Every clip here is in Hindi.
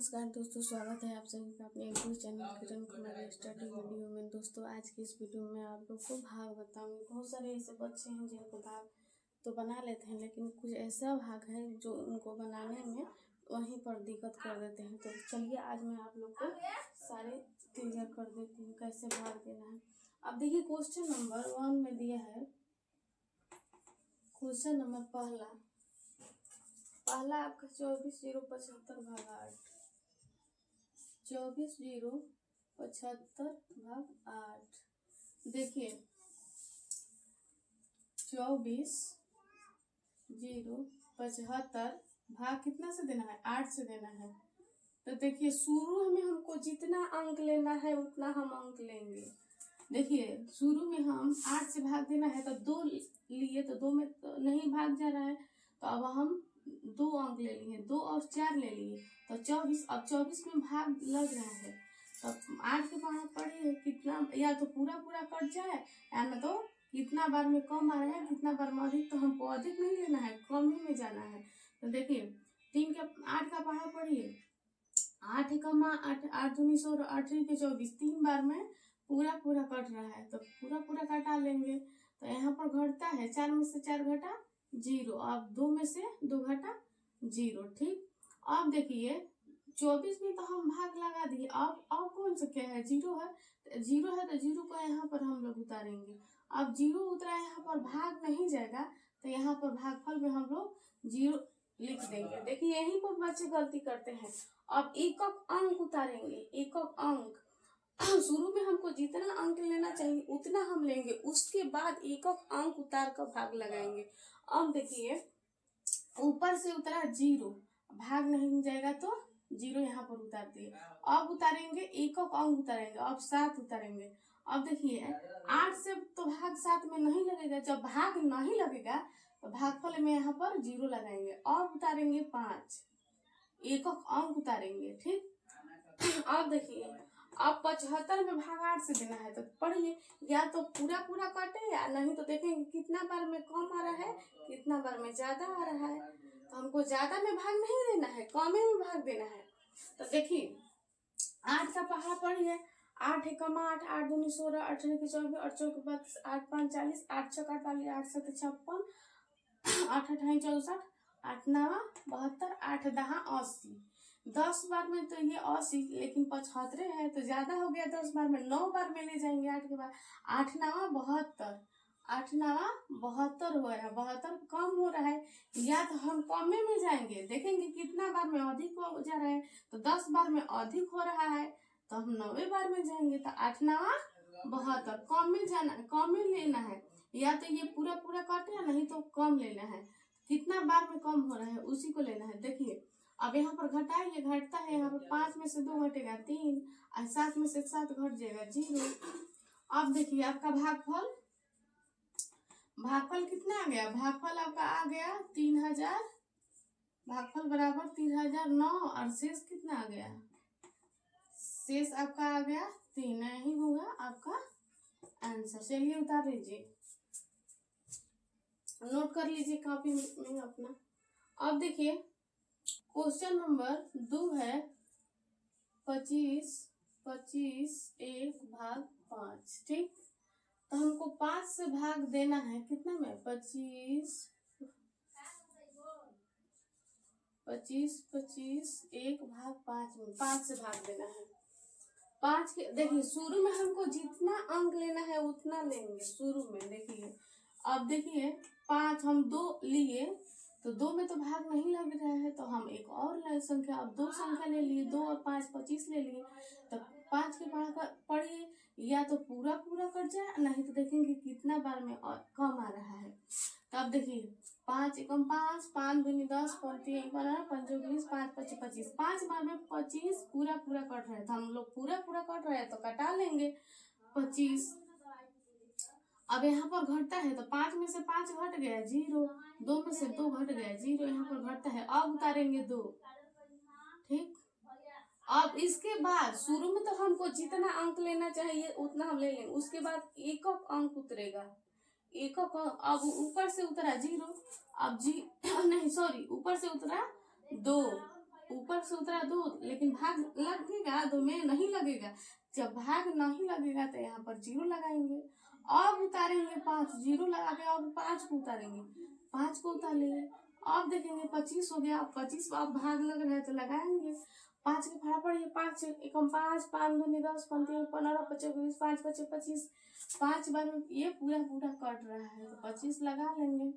नमस्कार दोस्तों, स्वागत है आप सभी का अपने YouTube channel Kiran Kumari study video में। दोस्तों आज की इस वीडियो में आप लोग को भाग बताऊंगी। बहुत सारे ऐसे बच्चे हैं जिनको भाग तो बना लेते हैं, लेकिन कुछ ऐसा भाग है जो उनको बनाने में वहीं पर दिक्कत कर देते हैं। तो चलिए आज मैं आप लोग को सारे क्लियर कर देती हूँ कैसे भाग देना है। अब देखिए क्वेश्चन नंबर 1 में दिया है, क्वेश्चन नंबर पहला आपका 24,075 भाग 8, 24,075 भाग 8। देखिए 24,075 भाग कितना से देना है, 8 से देना है। तो देखिए शुरू में हमको जितना अंक लेना है उतना हम अंक लेंगे। देखिए शुरू में हम 8 से भाग देना है तो 2 लिए, तो 2 में तो नहीं भाग जा रहा है, तो अब हम 2 अंक ले लिए, 2 और 4 ले लिए तो 24। अब 24 में भाग लग रहा है तो 8 के पढ़ा पड़े कितना, या तो पूरा पूरा कट जाए या न तो कितना बार में कम आ रहा है कितना बार में अधिक, तो हमको अधिक नहीं लेना है, कम ही में जाना है। तो देखिए 8 का पढ़ा पढ़िए, 8 कमा 8, 8 दूनी 16, 8 के 24, 3 बार में पूरा पूरा कट रहा है तो पूरा पूरा कटा लेंगे। तो यहाँ पर घटता है 4 में से 4 घटा 0, अब 2 में से 2 घटा 0। ठीक, अब देखिए 24 में तो हम भाग लगा दिए, अब कौन सा क्या है, 0 है, 0 है तो 0 को यहाँ पर हम लोग उतारेंगे। अब 0 उतरा यहाँ पर भाग नहीं जाएगा तो यहाँ पर भागफल में हम लोग 0 लिख देंगे। देखिए यहीं पर बच्चे गलती करते हैं। अब एकक अंक उतारेंगे, एकक अंक शुरू में हमको जितना अंक लेना चाहिए उतना हम लेंगे, उसके बाद एकक अंक उतार कर भाग लगाएंगे। अब देखिए ऊपर से उतरा 0, भाग नहीं जाएगा तो 0 यहाँ पर उतार दिए। अब उतारेंगे एकक अंक उतारेंगे, अब 7 उतारेंगे। अब देखिए 8 से तो भाग 7 में नहीं लगेगा, जब भाग नहीं लगेगा तो भागफल में यहाँ पर 0 लगाएंगे। अब उतारेंगे 5, एकक अंक उतारेंगे। ठीक, अब देखिए अब 75 में भाग 8 से देना है तो पढ़िए, या तो पूरा पूरा काटे या नहीं तो देखेंगे कितना बार में कम आ रहा है कितना बार में ज्यादा आ रहा है। तो हमको ज्यादा में भाग नहीं देना है, कमे में भाग देना है। तो देखिए 8 का पहाड़ा पढ़िए, 8 कमा 8, 8 दूनी 16, 8 के 24, 8 चौके 32, 8 5 40, 8 छः 48, 8 7 56, 8 8 64, 8 9 72, 8 10 80। 10 बार में तो ये 80, लेकिन 75 है तो ज्यादा हो गया। 10 बार में 9 बार में ले जाएंगे 8 के बाद, 8 9 72, 8 9 72 हो रहा है, 72 कम हो रहा है, या तो हम कमे में जाएंगे, देखेंगे कितना बार में अधिक हो जा रहा है। तो 10 बार में अधिक हो रहा है तो हम 9वें बार में जाएंगे, तो 8 9 72 कम में जाना, कम में लेना है, या तो ये पूरा पूरा काटे या नहीं तो कम लेना है। कितना बार में कम हो रहा है उसी को लेना है। देखिए अब यहाँ पर घटाएंगे, घटता है यहाँ पर 5 में से 2 घटेगा 3, और 7 में से 7 घट जाएगा 0। अब देखिए आपका भागफल कितना आ गया, भागफल आपका आ गया 3000, भागफल बराबर 3009, और शेष कितना आ गया, शेष आपका आ गया 3, नहीं होगा आपका आंसर। चलिए उतार लीजिए, नोट कर लीजिए कॉपी में अपना। अब देखिए क्वेश्चन नंबर 2 है 25 1 भाग 5। ठीक, तो हमको 5 से भाग देना है कितना में, 25 1 भाग 5 में 5 से भाग देना है। 5 के देखिए शुरू में हमको जितना अंक लेना है उतना लेंगे शुरू में। देखिए अब देखिए 5 हम 2 लिए तो 2 में तो भाग नहीं लग रहा है तो हम एक और संख्या, अब 2 संख्या ले लिए, 2 और 5 25 ले लिए। तो 5 के पढ़िए, या तो पूरा पूरा कट जाए, नहीं तो देखेंगे कितना बार में और कम आ रहा है। तो अब देखिए 5 एकम 5, 5 दूनी 10, 5 3 15, 5 20, 5 25 25, 5 बार में 25 पूरा पूरा कट रहा है, तो हम लोग पूरा पूरा कट रहा है तो कटा लेंगे 25। अब यहाँ पर घटता है तो 5 में से 5 घट गया 0, 2 में से 2 घट गया 0, यहाँ पर घटता है, अब उतारेंगे 2। ठीक, अब इसके बाद शुरू में तो हमको जितना अंक लेना चाहिए उतना हम ले लेंगे, उसके बाद एकक अंक उतरेगा, एकक अंक। अब ऊपर से उतरा 0, अब नहीं सॉरी ऊपर से उतरा 2, ऊपर से उतरा 2, लेकिन भाग लगेगा 2 में नहीं लगेगा। जब भाग नहीं लगेगा तो यहाँ पर 0 लगाएंगे। अब उतारेंगे 5, 0 लगा के अब 5 को उतारेंगे, 5 को उतार लेंगे। अब देखेंगे 25 हो गया। अब 25 अब भाग लग रहा है तो लगाएंगे। 5 के फटाफट पड़िए, 5 एकम 5, 5 दूनी 10, 5 3 15, 25 20, 5 25 25। 5 बार में ये पूरा पूरा कट रहा है तो 25 लगा लेंगे।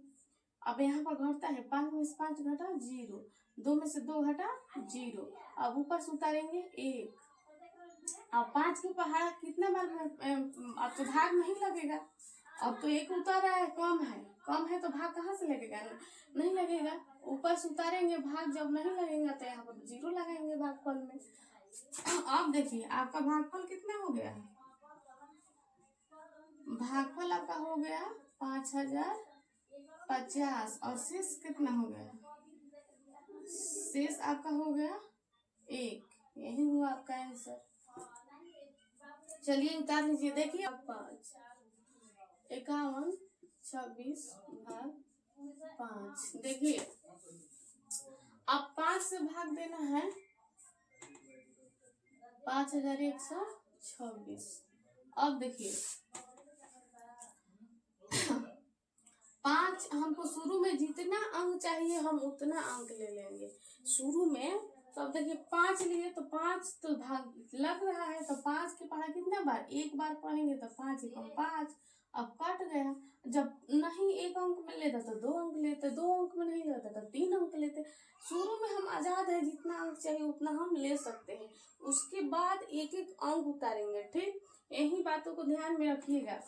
अब यहाँ पर घटता है 5 में से 5 घटा 0, 2 में से 2 घटा 0। अब ऊपर से उतारेंगे 1। अब 5 के पहाड़ कितना बार में अब तो भाग नहीं लगेगा। अब तो 1 उतारा है, कम है तो भाग कहाँ से लगेगा, नहीं लगेगा। ऊपर से उतारेंगे, भाग जब नहीं लगेगा तो यहाँ पर 0 लगाएंगे भागफल में। अब देखिए आपका भागफल कितना हो गया है, भागफल आपका हो गया 5050 और शेष कितना हो गया, शेष आपका हो गया 1। यही हुआ आपका आंसर। चलिए उतार लीजिए। देखिए 5 51 26 भाग 5। देखिए अब 5 से भाग देना है 5126। अब देखिए 5 हमको शुरू में जितना अंक चाहिए हम उतना अंक ले लेंगे शुरू में। तो अब देखिए 5 लिए तो 5 तो भाग लग रहा है तो 5 के पढ़ा कितना बार, 1 बार पढ़ेंगे तो 5 एकम 5। अब कट गया। जब नहीं 1 अंक में लेता तो 2 अंक लेते, 2 अंक में नहीं लेता तो 3 अंक लेते। शुरू में हम आजाद है, जितना अंक चाहिए उतना हम ले सकते हैं। उसके बाद एक एक अंक उतारेंगे। ठीक, यही बातों को ध्यान में रखिएगा।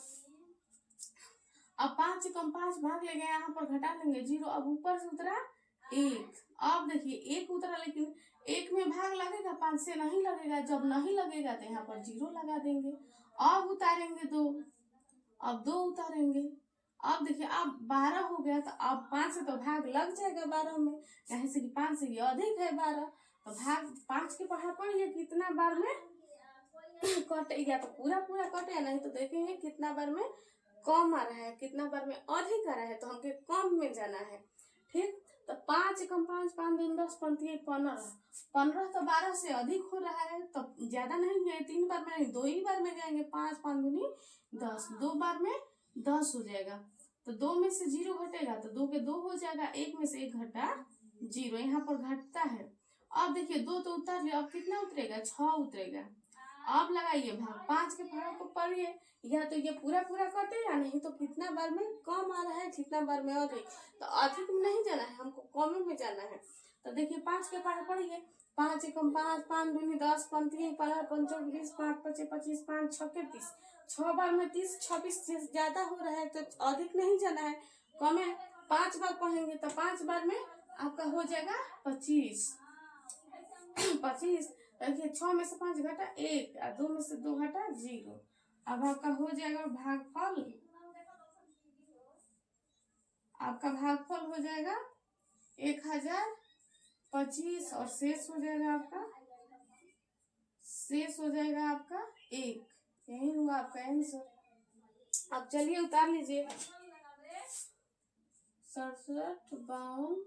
अब 5 एकम 5 भाग ले गए, यहाँ पर घटा लेंगे 0। अब ऊपर से उतरा 1। अब देखिए 1 उतरा, लेकिन 1 में भाग लगेगा, 5 से नहीं लगेगा। जब नहीं लगेगा तो यहाँ पर 0 लगा देंगे। अब उतारेंगे 2, अब 2 उतारेंगे। अब देखिए अब 12 हो गया तो अब 5 से तो भाग लग जाएगा 12 में, कहीं से कि 5 से ये अधिक है 12। तो भाग 5 के पढ़ा पढ़िए कितना बार में कटेगा, तो पूरा पूरा कटे, नहीं तो देखेंगे कितना बार में कम आ रहा है, कितना बार में अधिक आ रहा है, तो हमके कम में जाना है। ठीक, तो 5 एकम 5, 5 दूनी 10, 5 3 15। 15 तो 12 से अधिक हो रहा है तो ज्यादा नहीं गए, 3 बार में नहीं 2 ही बार में जाएंगे। 5 5 दूनी 10, 2 बार में 10 हो जाएगा। तो 2 में से 0 घटेगा तो 2 के 2 हो जाएगा, 1 में से 1 घटा 0, यहाँ पर घटता है। अब देखिए 2 तो उतार लिया, अब कितना उतरेगा, 6 उतरेगा। अब लगाइए भाग 5 के भाग को पढ़िए, या तो ये पूरा पूरा कटे या नहीं तो कितना बार में कम आ रहा है, कितना बार में अधिक। तो अधिक में नहीं जाना है, हमको कम में जाना है। तो देखिए 5 के भाग पढ़िए, 5 एकम 5, 5 दूनी 10, 5 3 15, 5 4 20, 5 25 25, 5 6 30। 6 बार में 30, 26 से ज्यादा हो रहा है तो अधिक नहीं जाना है, कम है। 5 बार पढ़ेंगे तो 5 बार में आपका हो जाएगा 25। 25 देखिए 6 में से 5 घटा 1 और 2 में से 2 घटा 0। अब आपका हो जाएगा भागफल, आपका भागफल हो जाएगा 1025 और शेष हो जाएगा आपका, शेष हो जाएगा आपका 1। यही हुआ आपका आंसर। अब चलिए उतार लीजिए 67 52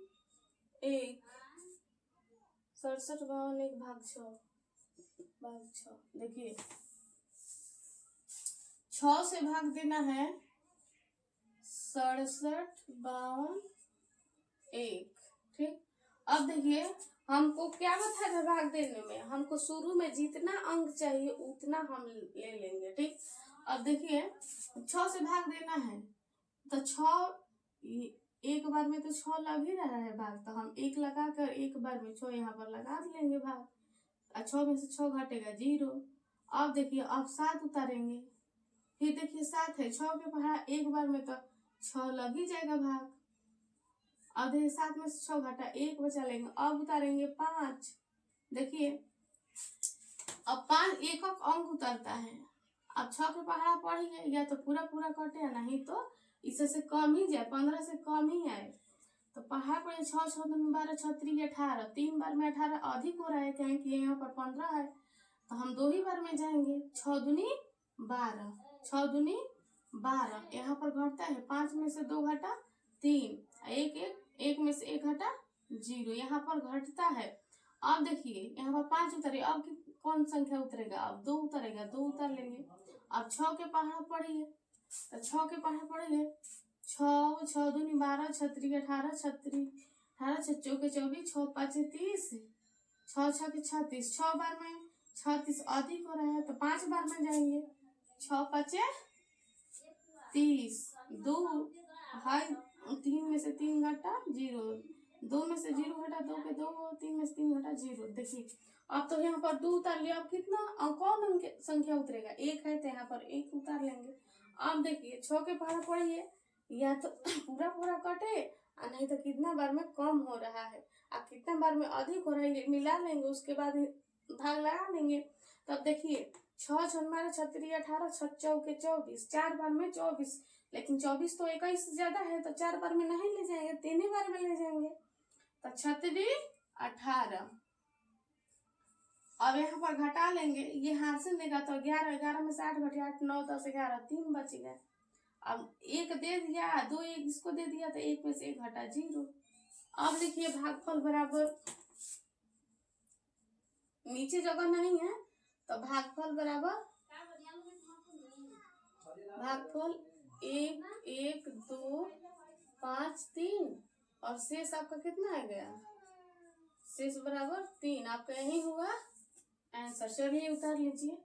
1, 67 52 1 भाग 6 भाग 6। देखिए 6 से भाग देना है 67 52 1। ठीक, अब देखिए हमको क्या बता था भाग देने में, हमको शुरू में जितना अंक चाहिए उतना हम ले लेंगे। ठीक, अब देखिए 6 से भाग देना है तो 6 एक बार में तो 6 लग ही रहा है भाग, तो हम 1 लगा कर एक बार में 6 यहाँ पर लगा लेंगे भाग। 6 में से 6 घटेगा 0। अब देखिए अब 7 उतारेंगे, फिर देखिए 7 है, 6 के पढ़ा एक बार में तो 6 लग ही जाएगा भाग। अब देखिए 7 में से 6 घटा 1 बचा लेंगे। अब उतारेंगे 5। देखिए अब 5 एक अंक उतरता है। अब 6 के पहाड़ा पढ़िए, या तो पूरा पूरा कटे नहीं तो इससे से कम ही जाए, 15 से कम ही आए। तो पहाड़ पर 6 6 दूनी 12, 6 3 18, 3 बार में 18 अधिक हो रहा है, कहें कि यहाँ पर 15 है तो हम 2 ही बार में जाएंगे। 6 दूनी 12, 6 दूनी 12, यहाँ पर घटता है 5 में से 2 घटा 3, 1 1 में से 1 घटा 0, यहाँ पर घटता है। अब देखिए यहाँ पर 5 उतरे, अब कौन संख्या उतरेगा? अब 2 उतरेगा, 2 उतार लेंगे। अब 6 के पहाड़ा पढ़िए, तो 6 के पहाड़ा पढ़िए, 6 6 दूनी 12, 6 3 18, 6 3 18, 6 चौके 24, 6 5 30, 6 6 के 36, 6 बार में 36 अधिक हो रहा है तो 5 बार में जाएंगे। 6 5 30, 2 है, 3 में से 3 घटा 0, 2 में से 0 घटा 2 के 2, 3 में से 3 घटा 0। देखिए अब तो यहाँ पर 2 उतार लिया, अब कितना कौन अंक संख्या उतरेगा? 1 है तो यहाँ पर 1 उतार लेंगे। अब देखिए 6 के पहाड़ा पढ़िए, या तो पूरा पूरा कटे और नहीं तो कितना बार में कम हो रहा है और कितना बार में अधिक हो रहा है, मिला लेंगे, उसके बाद भाग लगा लेंगे। तब देखिए 6 6 12 6 3 18, 6 चौके 24, 4 बार में 24, लेकिन 24 तो 21 से ज्यादा है तो 4 बार में नहीं ले जाएंगे, 3 बार में ले जाएंगे। तो 6 3 18। अब यहाँ पर घटा लेंगे, ये हाथ से देगा तो 11 11 में से 8 घटे 8 9 10 11, 3 बच गए। अब 1 दे दिया, 2 1 इसको दे दिया तो 1 में से 1 घटा 0। अब लिखिए भागफल बराबर, नीचे जगह नहीं है तो भागफल बराबर, भागफल 1 1 2 5 3 और शेष आपका कितना आ गया? शेष बराबर 3। आपका यही हुआ आंसर। चलिए उतार लीजिए।